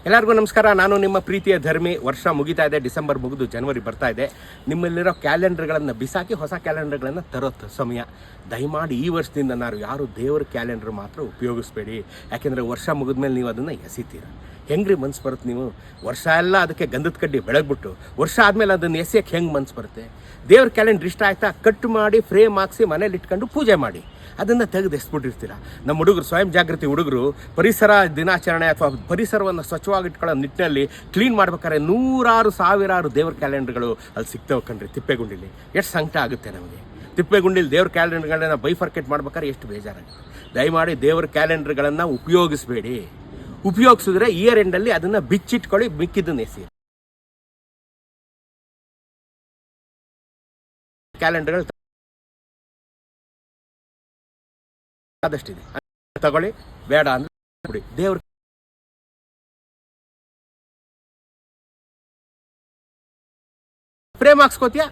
ಎಲ್ಲರಿಗೂ ನಮಸ್ಕಾರ. ನಾನು ನಿಮ್ಮ ಪ್ರೀತಿಯ ಧರ್ಮಿ. ವರ್ಷ ಮುಗಿತಾ ಇದೆ, ಡಿಸೆಂಬರ್ ಮುಗಿದು ಜನವರಿ ಬರ್ತಾ ಇದೆ. ನಿಮ್ಮಲ್ಲಿರೋ ಕ್ಯಾಲೆಂಡರ್ಗಳನ್ನು ಬಿಸಾಕಿ ಹೊಸ ಕ್ಯಾಲೆಂಡರ್ಗಳನ್ನು ತರೋ ಸಮಯ. ದಯಮಾಡಿ ಈ ವರ್ಷದಿಂದ ಯಾರು ದೇವರ ಕ್ಯಾಲೆಂಡರ್ ಮಾತ್ರ ಉಪಯೋಗಿಸ್ಬೇಡಿ. ಯಾಕೆಂದರೆ ವರ್ಷ ಮುಗಿದ್ಮೇಲೆ ನೀವು ಅದನ್ನು ಎಸಿತೀರ. ಹೆಂಗ್ರಿ ಮನ್ಸು ಬರುತ್ತೆ? ನೀವು ವರ್ಷ ಎಲ್ಲ ಅದಕ್ಕೆ ಗಂಧದ ಕಡ್ಡಿ ಬೆಳಗ್ಬಿಟ್ಟು ವರ್ಷ ಆದಮೇಲೆ ಅದನ್ನು ಎಸೆಯಕ್ಕೆ ಹೆಂಗೆ ಮನ್ಸು ಬರುತ್ತೆ? ದೇವ್ರ ಕ್ಯಾಲೆಂಡರ್ ಇಷ್ಟ ಆಯ್ತಾ, ಕಟ್ ಮಾಡಿ ಫ್ರೇಮ್ ಹಾಕ್ಸಿ ಮನೇಲಿ ಇಟ್ಕೊಂಡು ಪೂಜೆ ಮಾಡಿ. ಅದನ್ನು ತೆಗೆದು ಎಸ್ಬಿಟ್ಟಿರ್ತೀರ. ನಮ್ಮ ಹುಡುಗರು, ಸ್ವಯಂ ಜಾಗೃತಿ ಹುಡುಗರು, ಪರಿಸರ ದಿನಾಚರಣೆ ಅಥವಾ ಪರಿಸರವನ್ನು ಸ್ವಚ್ಛವಾಗಿಟ್ಕೊಳ್ಳೋ ನಿಟ್ಟಿನಲ್ಲಿ ಕ್ಲೀನ್ ಮಾಡ್ಬೇಕಾದ್ರೆ ನೂರಾರು ಸಾವಿರಾರು ದೇವ್ರ ಕ್ಯಾಲೆಂಡರ್ಗಳು ಅಲ್ಲಿ ಸಿಗ್ತವೆ ಕಣ್ರಿ. ತಿಪ್ಪೇಗುಂಡಿಲಿ ಎಷ್ಟು ಸಂಕಟ ಆಗುತ್ತೆ ನಮಗೆ. ತಿಪ್ಪೇಗುಂಡಿಲಿ ದೇವ್ರ ಕ್ಯಾಲೆಂಡರ್ಗಳನ್ನ ಬೈಫರ್ಕೇಟ್ ಮಾಡ್ಬೇಕಾದ್ರೆ ಎಷ್ಟು ಬೇಜಾರಾಗುತ್ತೆ. ದಯಮಾಡಿ ದೇವ್ರ ಕ್ಯಾಲೆಂಡರ್ಗಳನ್ನು ಉಪಯೋಗಿಸ್ಬೇಡಿ. ಉಪಯೋಗಿಸಿದ್ರೆ ಇಯರ್ ಎಂಡಲ್ಲಿ ಅದನ್ನು ಬಿಚ್ಚಿಟ್ಕೊಳ್ಳಿ, ಮಿಕ್ಕಿದ್ದನ್ನು ಎಸಿ. ಕ್ಯಾಲೆಂಡರ್ಗಳು ಆದಷ್ಟಿದೆ ತಗೊಳ್ಳಿ, ಬೇಡ ಅಂದ್ರೆ ಬಿಡಿ. ದೇವ್ರ ಪ್ರೇಮ್ ಹಾಕ್ಸ್ಕೋತೀಯ,